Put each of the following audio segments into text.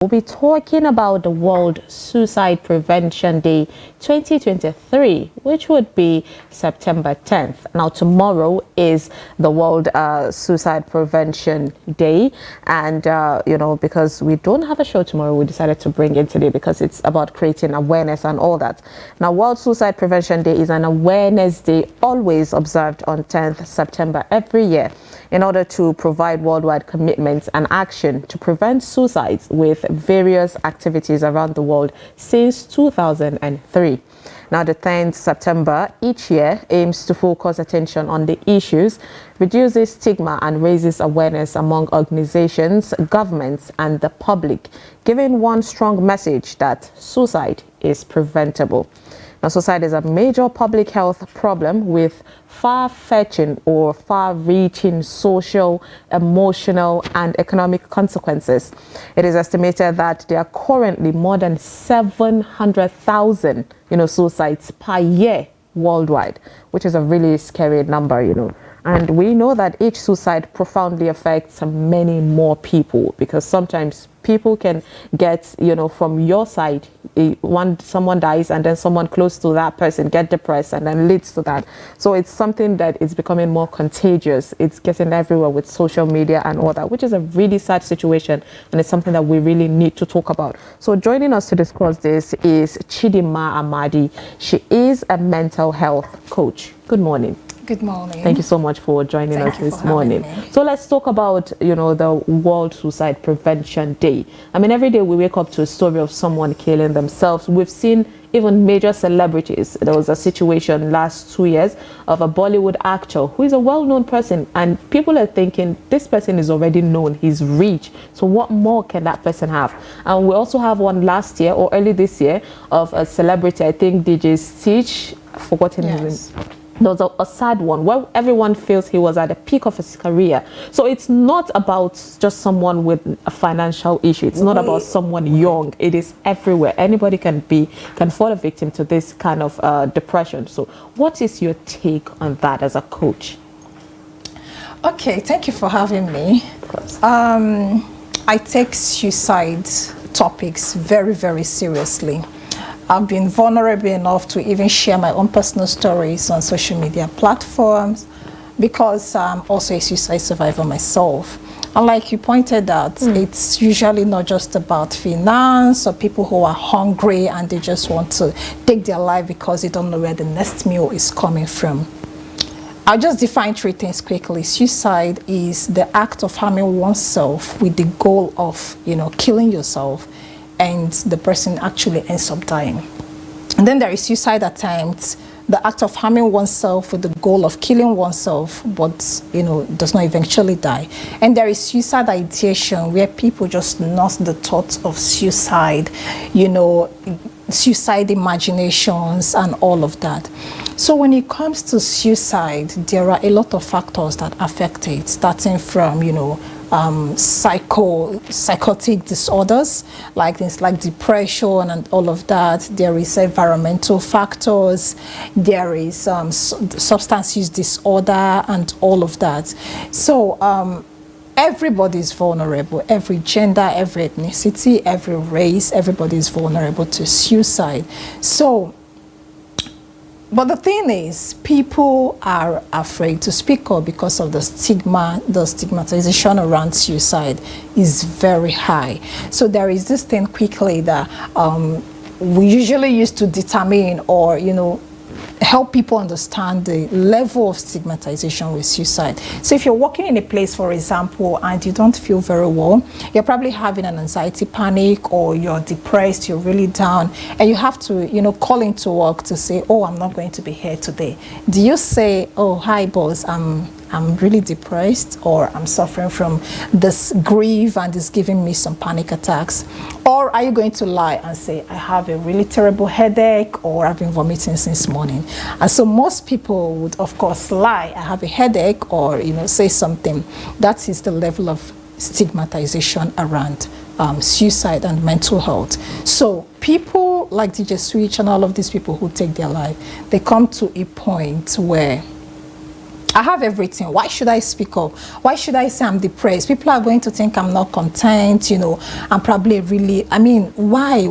We'll be talking about the World Suicide Prevention Day 2023, which would be September 10th. Now, tomorrow is the World Suicide Prevention Day. And, because we don't have a show tomorrow, we decided to bring it today because it's about creating awareness and all that. Now, World Suicide Prevention Day is an awareness day always observed on 10th September every year in order to provide worldwide commitments and action to prevent suicides with various activities around the world since 2003. Now, the 10th September each year aims to focus attention on the issues, reduces stigma and raises awareness among organizations, governments and the public, giving one strong message that suicide is preventable. Now, suicide is a major public health problem with far-fetching or far-reaching social, emotional, and economic consequences. It is estimated that there are currently more than 700,000, suicides per year worldwide, which is a really scary number, And we know that each suicide profoundly affects many more people, because sometimes people can get, from your side, someone dies and then someone close to that person get depressed and then leads to that. So it's something that is becoming more contagious. It's getting everywhere with social media and all that, which is a really sad situation. And it's something that we really need to talk about. So joining us to discuss this is Chidima Amadi. She is a mental health coach. Good morning. Good morning. Thank you so much for joining us this morning. So let's talk about, the World Suicide Prevention Day. I mean, every day we wake up to a story of someone killing themselves. We've seen even major celebrities. There was a situation last 2 years of a Bollywood actor who is a well-known person, and people are thinking this person is already known, he's rich, so what more can that person have? And we also have one last year or early this year of a celebrity, I think DJ Stitch, I've forgotten his name. There was a sad one where everyone feels he was at the peak of his career. So it's not about just someone with a financial issue. It's not about someone young. It is everywhere. Anybody can fall a victim to this kind of depression. So what is your take on that as a coach? Okay, thank you for having me. Of course. I take suicide topics very, very seriously. I've been vulnerable enough to even share my own personal stories on social media platforms because I'm also a suicide survivor myself. And like you pointed out, it's usually not just about finance or people who are hungry and they just want to take their life because they don't know where the next meal is coming from. I'll just define three things quickly. Suicide is the act of harming oneself with the goal of, killing yourself, and the person actually ends up dying. And then there is suicide attempts, the act of harming oneself with the goal of killing oneself, but does not eventually die. And there is suicide ideation, where people just nurse the thoughts of suicide, suicide imaginations and all of that. So when it comes to suicide, there are a lot of factors that affect it, starting from psychotic disorders like things like depression and all of that. There is environmental factors, there is substance use disorder and all of that. So everybody is vulnerable. Every gender, every ethnicity, every race, everybody is vulnerable to suicide. But the thing is, people are afraid to speak up because of the stigma. The stigmatization around suicide is very high. So there is this thing quickly that we usually use to determine or, help people understand the level of stigmatization with suicide. So if you're working in a place, for example, and you don't feel very well, you're probably having an anxiety panic, or you're depressed, you're really down, and you have to, call into work to say, oh, I'm not going to be here today. Do you say, oh, hi, boss, I'm really depressed, or I'm suffering from this grief and it's giving me some panic attacks? Or are you going to lie and say, I have a really terrible headache, or I've been vomiting since morning? And so most people would, of course, lie, I have a headache, or, say something. That is the level of stigmatization around suicide and mental health. So people like DJ Switch and all of these people who take their life, they come to a point where I have everything. Why should I speak up? Why should I say I'm depressed? People are going to think I'm not content, you know, I'm probably really, I mean, why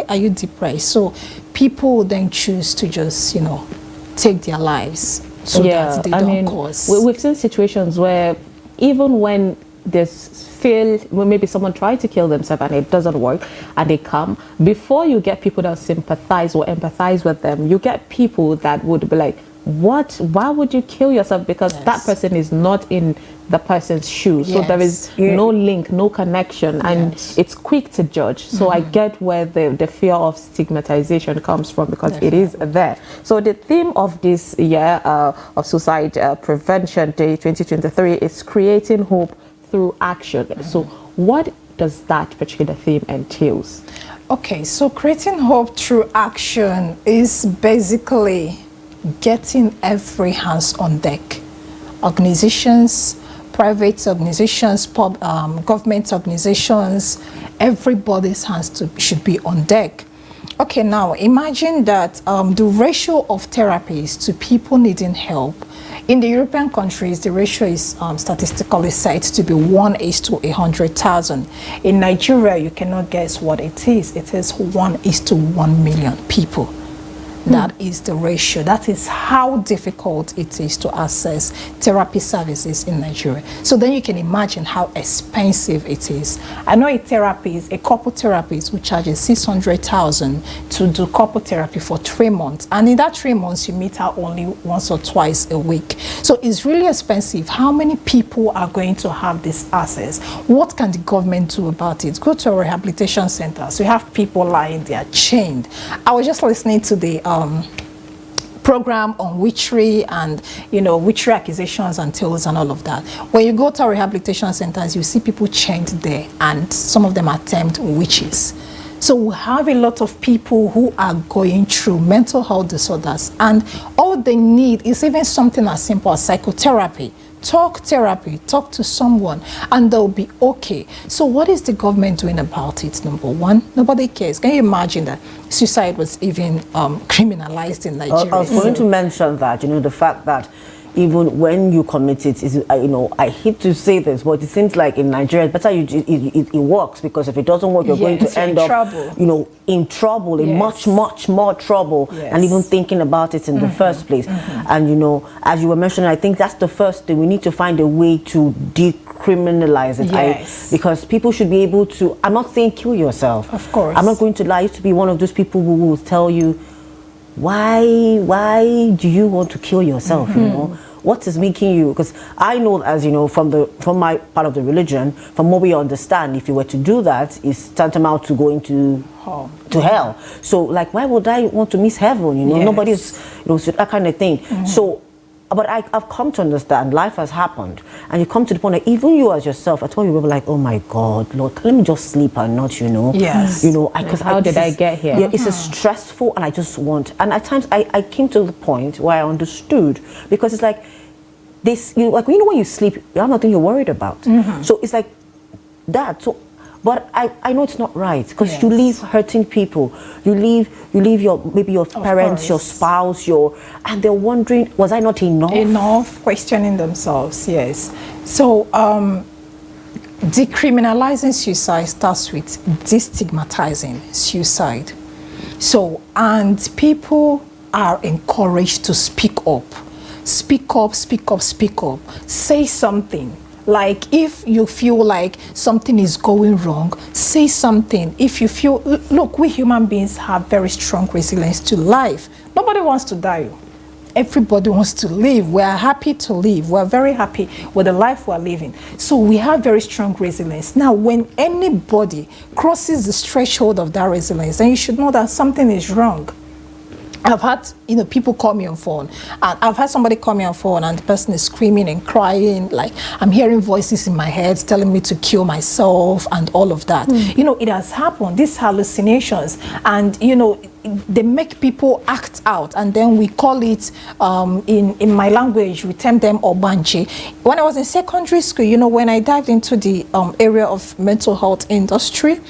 are you depressed? So people then choose to just, you know, take their lives so that they don't cause. We've seen situations where even when there's feel when maybe someone tried to kill themselves and it doesn't work and they come, before you get people that sympathize or empathize with them, you get people that would be like, what, why would you kill yourself? Because that person is not in the person's shoes. So there is no link, no connection, and it's quick to judge. So I get where the fear of stigmatization comes from, because it is there. So the theme of this year of Suicide Prevention Day 2023 is creating hope through action. So what does that particular theme entails? Okay, so creating hope through action is basically getting every hands on deck. Organizations, private organizations, government organizations, everybody's hands should be on deck. Okay, now imagine that the ratio of therapies to people needing help in the European countries, the ratio is statistically said to be 1:100,000. In Nigeria, you cannot guess what it is. It is 1:1,000,000 people. That is the ratio. That is how difficult it is to access therapy services in Nigeria. So then you can imagine how expensive it is. I know a couple therapist, which charges 600,000 to do couple therapy for 3 months. And in that 3 months, you meet her only once or twice a week. So it's really expensive. How many people are going to have this access? What can the government do about it? Go to a rehabilitation center. So you have people lying there chained. I was just listening to the program on witchery and, you know, witchery accusations and tales and all of that. When you go to rehabilitation centers, you see people chained there, and some of them are termed witches. So we have a lot of people who are going through mental health disorders, and all they need is even something as simple as psychotherapy. Talk therapy, talk to someone, and they'll be okay. So what is the government doing about it? Number one, nobody cares. Can you imagine that suicide was even criminalized in Nigeria? I was going to mention that, you know, the fact that even when you commit it, is, you know, I hate to say this, but it seems like in Nigeria, it's better it works, because if it doesn't work, you're going to end up, you know, in trouble, in much more trouble, and even thinking about it in the first place. And, you know, as you were mentioning, I think that's the first thing. We need to find a way to decriminalize it. Because people should be able to, I'm not saying kill yourself. Of course. I'm not going to lie. I used to be one of those people who will tell you, why do you want to kill yourself? You know, what is making you? Because I know, as you know, from my part of the religion, from what we understand, if you were to do that, it's tantamount to going to hell. So, like, why would I want to miss heaven? You know, nobody's, you know, so that kind of thing. So, but I've come to understand life has happened, and you come to the point that even you as yourself, I told you, we were like, oh my God, Lord, let me just sleep and not, you know. Yes. You know, because how did I get here? Yeah, it's a stressful, and I just want, and at times I came to the point where I understood, because it's like this, you know, like, you know, when you sleep, you have nothing you're worried about. So it's like that. So, but I know it's not right, because you leave hurting people. You leave maybe your parents, your spouse, and they're wondering, was I not enough? Enough, questioning themselves, yes. So decriminalizing suicide starts with destigmatizing suicide. So, and people are encouraged to speak up. Speak up, speak up, speak up. Say something. Like, if you feel like something is going wrong, say something. If you feel, look, we human beings have very strong resilience to life. Nobody wants to die. Everybody wants to live. We are happy to live. We are very happy with the life we are living. So we have very strong resilience. Now, when anybody crosses the threshold of that resilience, then you should know that something is wrong. I've had, you know, people call me on phone, and I've had somebody call me on phone, and the person is screaming and crying, like, I'm hearing voices in my head telling me to kill myself and all of that. You know, it has happened, these hallucinations, and, you know, they make people act out, and then we call it, in my language, we term them obanche. When I was in secondary school, you know, when I dived into the area of mental health industry,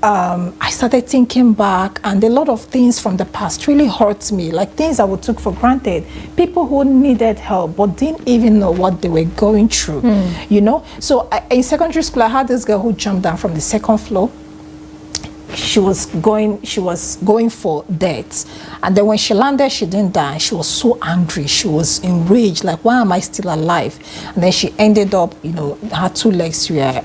I started thinking back, and a lot of things from the past really hurt me, like things I would took for granted. People who needed help but didn't even know what they were going through, you know. So in secondary school, I had this girl who jumped down from the second floor. She was going for death, and then when she landed, she didn't die. She was so angry, she was enraged, like, why am I still alive? And then she ended up, you know, her 2 legs were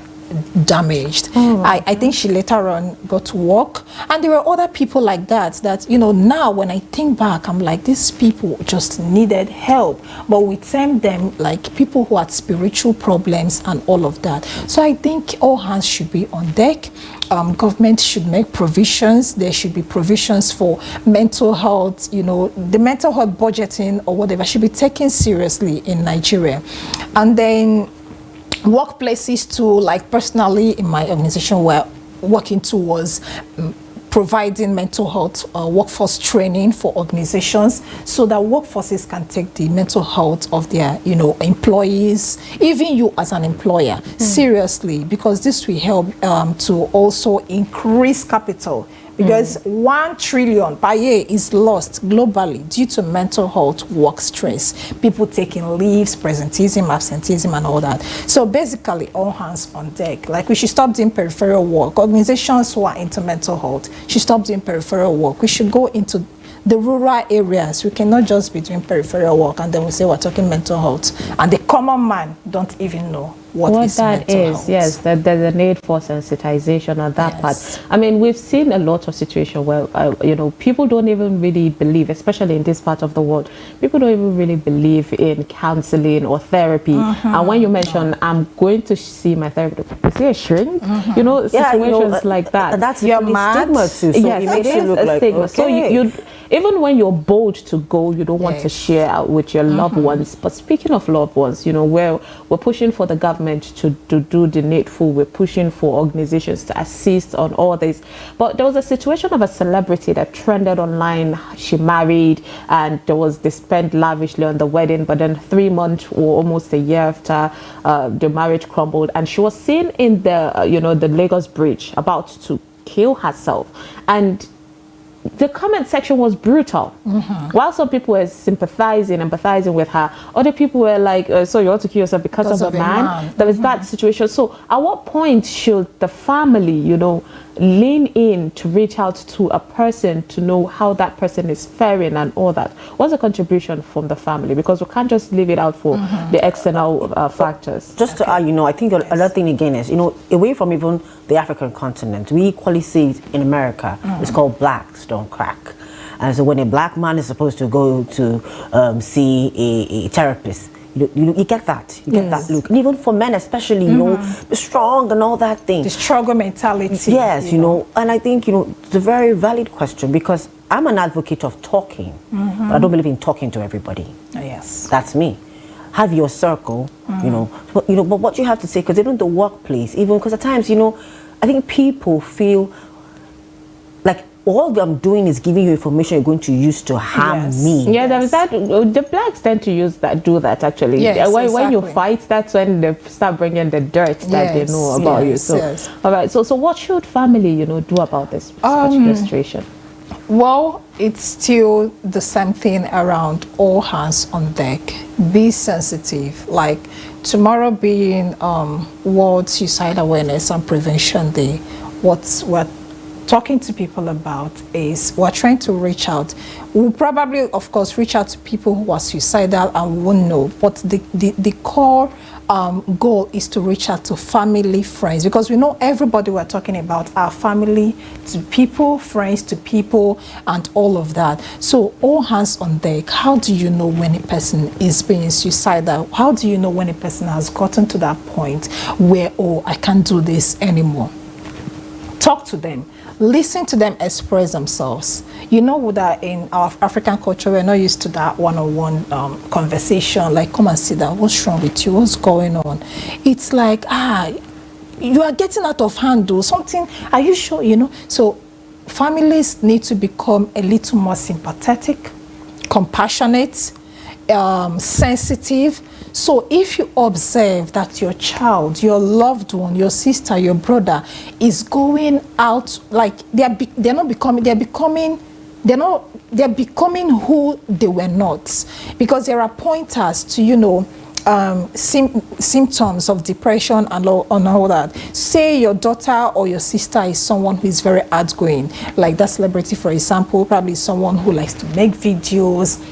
damaged. I think she later on got to walk, and there were other people like that, you know, now when I think back, I'm like, these people just needed help, but we term them like people who had spiritual problems and all of that. So I think all hands should be on deck. Government should make provisions. There should be provisions for mental health, you know, the mental health budgeting or whatever should be taken seriously in Nigeria. And then workplaces too, like personally in my organization, we're working towards providing mental health workforce training for organizations, so that workforces can take the mental health of their, you know, employees, even you as an employer, seriously, because this will help to also increase capital. Because 1 trillion per year is lost globally due to mental health work stress, people taking leaves, presenteeism, absenteeism, and all that. So basically, all hands on deck. Like, we should stop doing peripheral work. Organizations who are into mental health should stop doing peripheral work. We should go into the rural areas. We cannot just be doing peripheral work and then we say we're talking mental health, and the common man don't even know what is that mental health. Yes, that there's a need for sensitization on that part. I mean, we've seen a lot of situations where you know, people don't even really believe, especially in this part of the world, people don't even really believe in counseling or therapy. And when you mention, I'm going to see my therapist, is he a shrink? You know, situations like that. That's your stigma too. So yes, it makes it you look is a like, stigma. okay. So you even when you're bold to go, you don't want to share out with your loved ones. But speaking of loved ones, you know, we're pushing for the government to do the needful. We're pushing for organizations to assist on all this. But there was a situation of a celebrity that trended online. She married, and they spent lavishly on the wedding, but then 3 months or almost a year after, the marriage crumbled, and she was seen in the you know, the Lagos Bridge about to kill herself. And the comment section was brutal. While some people were empathizing with her, other people were like, so you want to kill yourself because of a man? There is that situation. So at what point should the family, you know, lean in to reach out to a person to know how that person is faring and all that? What's the contribution from the family? Because we can't just leave it out for the external factors. Just to add, you know, I think another thing again is, you know, away from even the African continent, we equally see it in America. It's called blacks don't crack. And so when a black man is supposed to go to see a therapist, you get that. You get that look. And even for men especially, you know, be strong and all that thing. The struggle mentality. Yes, you know. And I think, you know, it's a very valid question, because I'm an advocate of talking, but I don't believe in talking to everybody. Yes. That's me. Have your circle, you know. But what you have to say, because even the workplace, even because at times, you know, I think people feel like all I'm doing is giving you information you're going to use to harm me. Yeah, there was that. The blacks tend to do that actually. Yes, when you fight, that's when they start bringing the dirt that they know about you. So, all right. So what should family, you know, do about this particular situation? Well, it's still the same thing around all hands on deck. Be sensitive. Like tomorrow being World Suicide Awareness and Prevention Day, what we're talking to people about is we're trying to reach out. We'll probably, of course, reach out to people who are suicidal and we won't know. But the core goal is to reach out to family, friends, because we know everybody we're talking about are family, to people, friends to people, and all of that. So all hands on deck. How do you know when a person is being suicidal? How do you know when a person has gotten to that point where, oh, I can't do this anymore? Talk to them. Listen to them express themselves. You know that in our African culture, we're not used to that one-on-one conversation, like, come and sit down, what's wrong with you, what's going on? It's like, you are getting out of hand, though, something, are you sure, you know? So families need to become a little more sympathetic, compassionate, sensitive, So if you observe that your child, your loved one, your sister, your brother is going out, like they're becoming who they were not, because there are pointers to, you know, symptoms of depression and all that. Say your daughter or your sister is someone who is very outgoing, like that celebrity, for example, probably someone who likes to make videos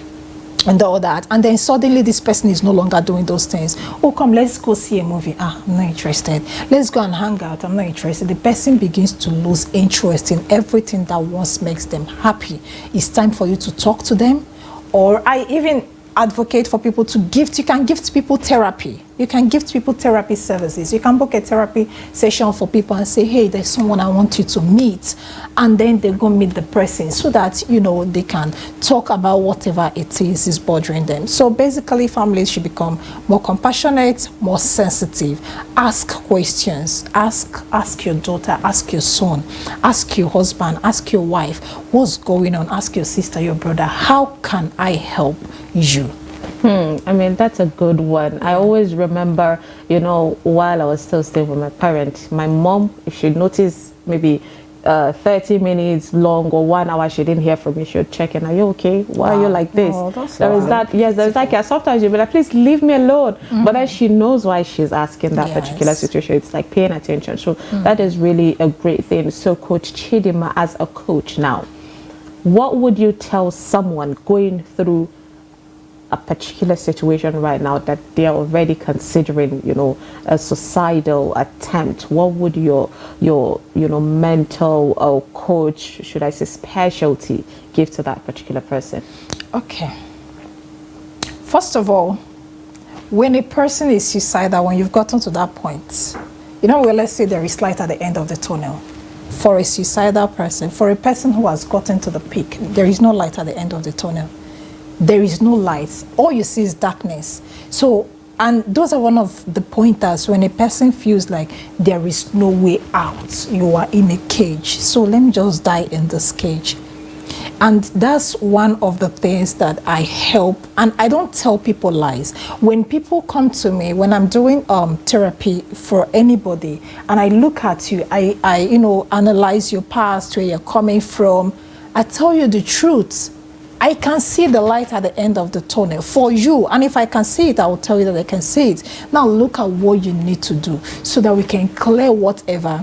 and all that, and then suddenly this person is no longer doing those things. Oh, come, let's go see a movie. Ah, I'm not interested. Let's go and hang out. I'm not interested. The person begins to lose interest in everything that once makes them happy. It's time for you to talk to them. Or I even advocate for people to gift. You can gift people therapy. You can gift people therapy services. You can book a therapy session for people and say, hey, there's someone I want you to meet. And then they go meet the person so that, you know, they can talk about whatever it is bothering them. So basically, families should become more compassionate, more sensitive. Ask questions. Ask your daughter, ask your son, ask your husband, ask your wife, what's going on? Ask your sister, your brother, how can I help you? I mean, that's a good one. I always remember, you know, while I was still staying with my parents, my mom, if she noticed maybe 30 minutes long or 1 hour she didn't hear from me, she would check in. Are you okay? Why are you like this? There is that. Yes, there's like, sometimes you'll be like, please leave me alone. But then she knows why she's asking that particular situation. It's like paying attention. So that is really a great thing. So Coach Chidima, as a coach now, what would you tell someone going through a particular situation right now that they are already considering, you know, a suicidal attempt? What would your you know, mental or coach, should I say specialty, give to that particular person? Okay. First of all, when a person is suicidal, when you've gotten to that point, you know, well, let's say there is light at the end of the tunnel. For a suicidal person, for a person who has gotten to the peak, there is no light at the end of the tunnel. There is no light. All you see is darkness. So, and those are one of the pointers when a person feels like there is no way out. You are in a cage. So let me just die in this cage. And that's one of the things that I help. And I don't tell people lies. When people come to me, when I'm doing therapy for anybody, and I look at you, I you know, analyze your past, where you're coming from, I tell you the truth. I can see the light at the end of the tunnel for you. And if I can see it, I will tell you that I can see it. Now look at what you need to do so that we can clear whatever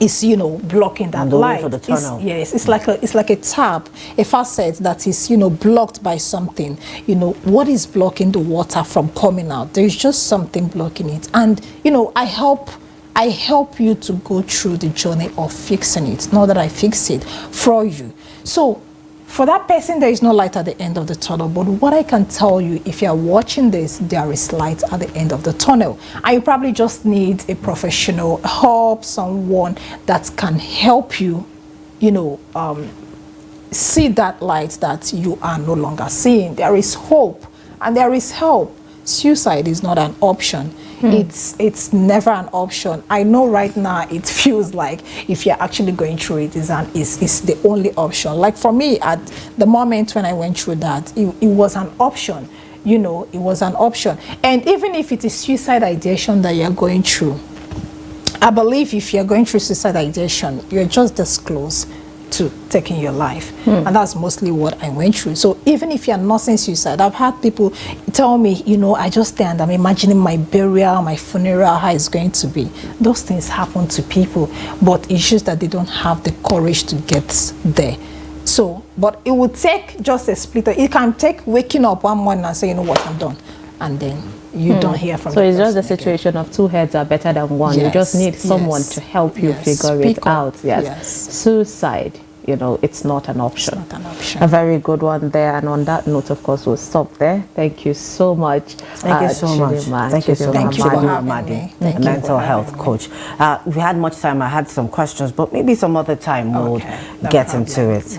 is, you know, blocking that light. For the tunnel. Yes, it's like a tap, a faucet that is, you know, blocked by something. You know, what is blocking the water from coming out? There is just something blocking it. And, you know, I help you to go through the journey of fixing it. Not that I fix it for you. So for that person, there is no light at the end of the tunnel. But what I can tell you, if you are watching this, there is light at the end of the tunnel. And you probably just need a professional help, someone that can help you, you know, see that light that you are no longer seeing. There is hope and there is help. Suicide is not an option. It's never an option. I know right now it feels like if you're actually going through it, it's the only option. Like for me, at the moment when I went through that, it was an option. You know, it was an option. And even if it is suicide ideation that you're going through, I believe if you're going through suicide ideation, you're just this close to taking your life. And that's mostly what I went through. So even if you're not saying suicide, I've had people tell me, you know, I just stand, I'm imagining my burial, my funeral, how it's going to be. Those things happen to people, but it's just that they don't have the courage to get there. So, but it would take just a split. It can take waking up one morning and say, you know what, I'm done. And then you don't hear from. So it's just the situation again. Of two heads are better than one. You just need someone to help you figure it out. Suicide, you know, it's not an option. It's not an option. A very good one there. And on that note, of course, we'll stop there. Thank you so much. Thank you so much. Thank you so much, Madi, a mental health coach. If we had much time, I had some questions, but maybe some other time we'll get into it.